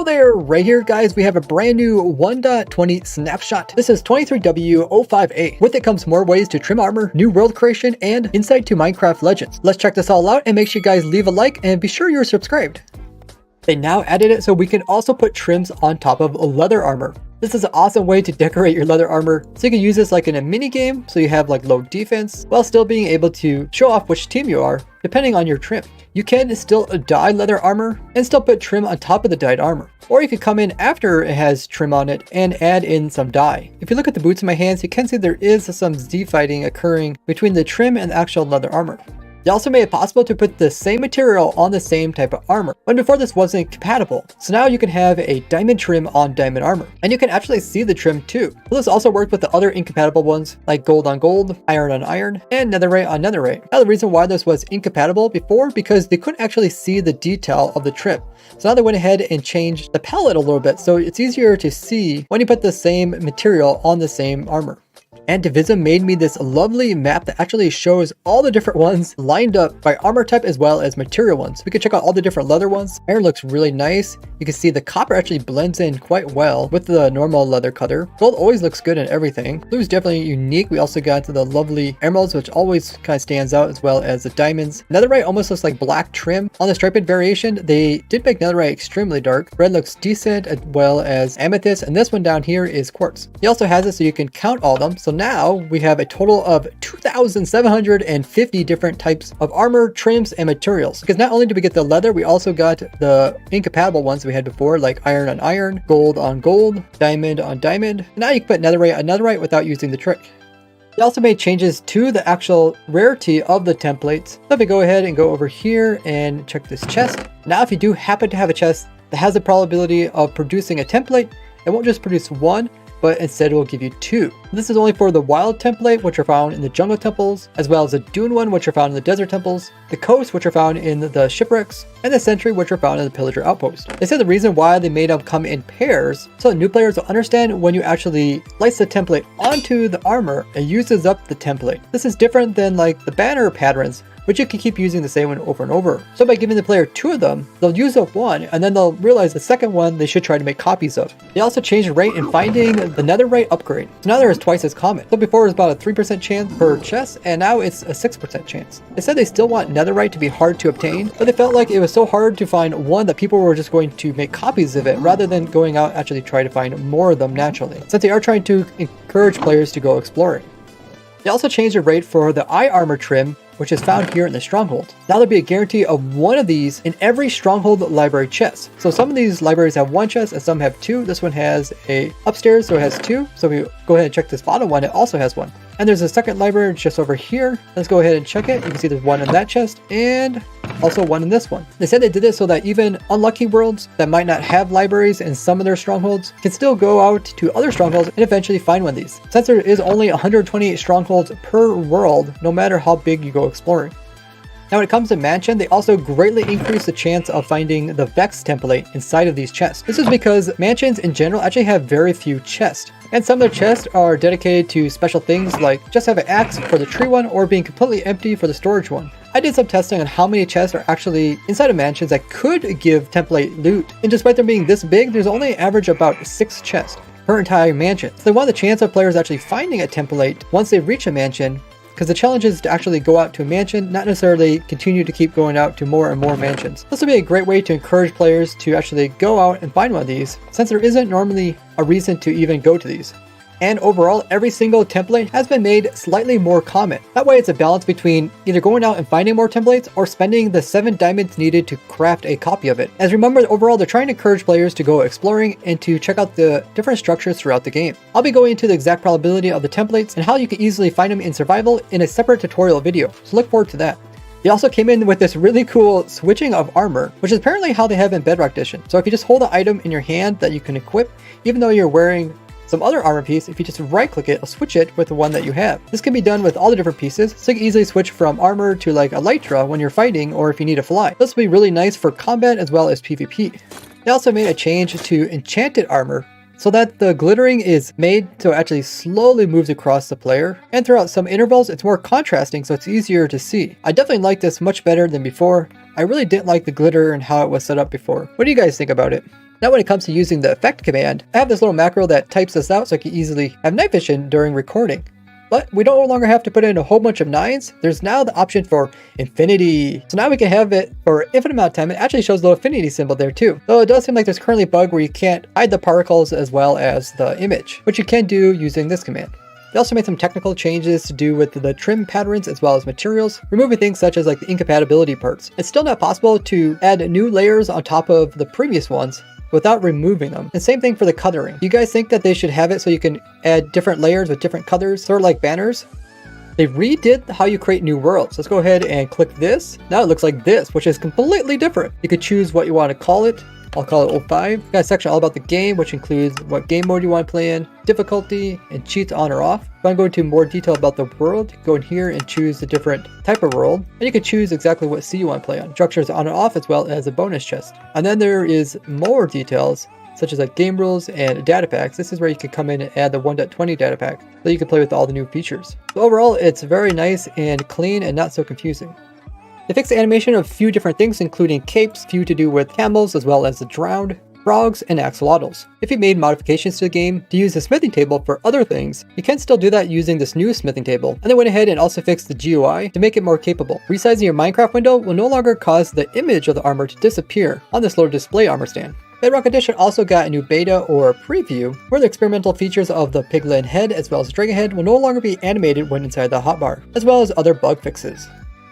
Hello there, right here guys, we have a brand new 1.20 snapshot. This is 23W05A. With it comes more ways to trim armor, new world creation, and insight to Minecraft Legends. Let's check this all out and make sure you guys leave a like and be sure you're subscribed. They now added it so we can also put trims on top of leather armor. This is an awesome way to decorate your leather armor, so you can use this like in a mini game, so you have like low defense, while still being able to show off which team you are, depending on your trim. You can still dye leather armor and still put trim on top of the dyed armor. Or you could come in after it has trim on it and add in some dye. If you look at the boots in my hands, you can see there is some Z fighting occurring between the trim and the actual leather armor. They also made it possible to put the same material on the same type of armor, when before this wasn't compatible. So now you can have a diamond trim on diamond armor, and you can actually see the trim too. Well, this also worked with the other incompatible ones, like gold on gold, iron on iron, and netherite on netherite. Now the reason why this was incompatible before, because they couldn't actually see the detail of the trim. So now they went ahead and changed the palette a little bit, so it's easier to see when you put the same material on the same armor. And Divism made me this lovely map that actually shows all the different ones lined up by armor type as well as material ones. We can check out all the different leather ones. Iron looks really nice. You can see the copper actually blends in quite well with the normal leather color. Gold always looks good in everything. Blue is definitely unique. We also got the lovely emeralds, which always kind of stands out, as well as the diamonds. Netherite almost looks like black trim. On the striped variation, they did make netherite extremely dark. Red looks decent, as well as amethyst, and this one down here is quartz. He also has it so you can count all of them. So now we have a total of 2,750 different types of armor, trims, and materials. Because not only did we get the leather, we also got the incompatible ones we had before, like iron on iron, gold on gold, diamond on diamond. And now you can put netherite on netherite without using the trick. They also made changes to the actual rarity of the templates. So if we go ahead and go over here and check this chest. Now if you do happen to have a chest that has the probability of producing a template, it won't just produce one, but instead it will give you two. This is only for the wild template, which are found in the jungle temples, as well as the dune one, which are found in the desert temples, the coast, which are found in the shipwrecks, and the sentry, which are found in the pillager outpost. They said the reason why they made them come in pairs, so that new players will understand when you actually slice the template onto the armor, it uses up the template. This is different than like the banner patterns, which you can keep using the same one over and over. So by giving the player two of them, they'll use up one, and then they'll realize the second one they should try to make copies of. They also changed the rate in finding the netherite upgrade. So now there is twice as common. So before it was about a 3% chance per chest, and now it's a 6% chance. They said they still want netherite to be hard to obtain, but they felt like it was so hard to find one that people were just going to make copies of it, rather than going out actually try to find more of them naturally, since they are trying to encourage players to go exploring. They also changed the rate for the eye armor trim, which is found here in the stronghold. Now there'll be a guarantee of one of these in every stronghold library chest. So some of these libraries have one chest and some have two. This one has a upstairs, so it has two. So if we go ahead and check this bottom one, it also has one. And there's a second library just over here. Let's go ahead and check it. You can see there's one in that chest and also one in this one. They said they did this so that even unlucky worlds that might not have libraries in some of their strongholds can still go out to other strongholds and eventually find one of these. Since there is only 128 strongholds per world, no matter how big you go exploring. Now when it comes to mansion, they also greatly increase the chance of finding the Vex template inside of these chests. This is because mansions in general actually have very few chests. And some of their chests are dedicated to special things like just have an axe for the tree one or being completely empty for the storage one. I did some testing on how many chests are actually inside of mansions that could give template loot. And despite them being this big, there's only an average about 6 chests per entire mansion. So they want the chance of players actually finding a template once they reach a mansion, because the challenge is to actually go out to a mansion, not necessarily continue to keep going out to more and more mansions. This will be a great way to encourage players to actually go out and find one of these, since there isn't normally a reason to even go to these. And overall, every single template has been made slightly more common. That way it's a balance between either going out and finding more templates or spending the 7 diamonds needed to craft a copy of it. As remember, overall they're trying to encourage players to go exploring and to check out the different structures throughout the game. I'll be going into the exact probability of the templates and how you can easily find them in survival in a separate tutorial video, so look forward to that. They also came in with this really cool switching of armor, which is apparently how they have in Bedrock Edition. So if you just hold an item in your hand that you can equip, even though you're wearing some other armor piece, if you just right click it, it'll switch it with the one that you have. This can be done with all the different pieces, so you can easily switch from armor to like elytra when you're fighting or if you need to fly. This will be really nice for combat as well as PvP. They also made a change to enchanted armor, so that the glittering is made so it actually slowly moves across the player, and throughout some intervals it's more contrasting so it's easier to see. I definitely like this much better than before. I really didn't like the glitter and how it was set up before. What do you guys think about it? Now when it comes to using the effect command, I have this little macro that types this out so I can easily have night vision during recording. But we don't no longer have to put in a whole bunch of 9s. There's now the option for infinity. So now we can have it for infinite amount of time. It actually shows the infinity symbol there too. Though it does seem like there's currently a bug where you can't hide the particles as well as the image, which you can do using this command. They also made some technical changes to do with the trim patterns as well as materials, removing things such as like the incompatibility parts. It's still not possible to add new layers on top of the previous ones without removing them. And same thing for the coloring. You guys think that they should have it so you can add different layers with different colors, sort of like banners? They redid how you create new worlds. Let's go ahead and click this. Now it looks like this, which is completely different. You could choose what you want to call it. I'll call it 05. You got a section all about the game, which includes what game mode you want to play in, difficulty, and cheats on or off. If I go into more detail about the world, go in here and choose the different type of world. And you can choose exactly what sea you want to play on. Structures on and off as well as a bonus chest. And then there is more details, such as like game rules and data packs. This is where you can come in and add the 1.20 data pack so you can play with all the new features. So overall, it's very nice and clean and not so confusing. They fixed the animation of a few different things, including capes, few to do with camels as well as the drowned, frogs, and axolotls. If you made modifications to the game to use the smithing table for other things, you can still do that using this new smithing table. And they went ahead and also fixed the GUI to make it more capable. Resizing your Minecraft window will no longer cause the image of the armor to disappear on this little display armor stand. Bedrock Edition also got a new beta or preview where the experimental features of the piglin head as well as dragon head will no longer be animated when inside the hotbar, as well as other bug fixes.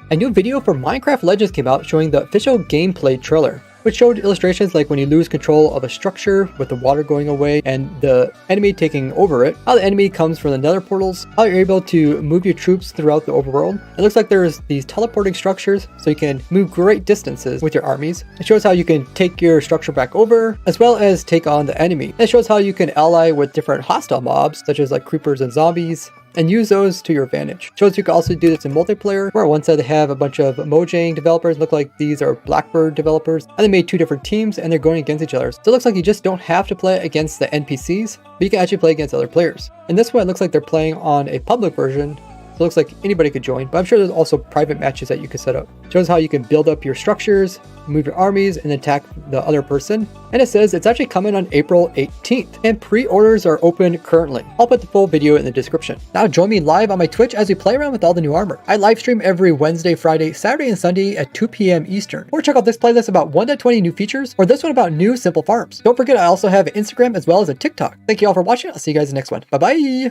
A new video for Minecraft Legends came out showing the official gameplay trailer, which showed illustrations like when you lose control of a structure with the water going away and the enemy taking over it, how the enemy comes from the nether portals, how you're able to move your troops throughout the overworld. It looks like there's these teleporting structures so you can move great distances with your armies. It shows how you can take your structure back over as well as take on the enemy. It shows how you can ally with different hostile mobs such as like creepers and zombies, and use those to your advantage. Shows you can also do this in multiplayer, where on one side they have a bunch of Mojang developers, look like these are Blackbird developers, and they made 2 different teams and they're going against each other. So it looks like you just don't have to play against the NPCs, but you can actually play against other players. And this one, it looks like they're playing on a public version, so it looks like anybody could join, but I'm sure there's also private matches that you can set up. It shows how you can build up your structures, move your armies, and attack the other person. And it says it's actually coming on April 18th, and pre-orders are open currently. I'll put the full video in the description. Now join me live on my Twitch as we play around with all the new armor. I live stream every Wednesday, Friday, Saturday, and Sunday at 2 p.m. Eastern. Or check out this playlist about 1.20 new features, or this one about new simple farms. Don't forget I also have an Instagram as well as a TikTok. Thank you all for watching. I'll see you guys in the next one. Bye bye!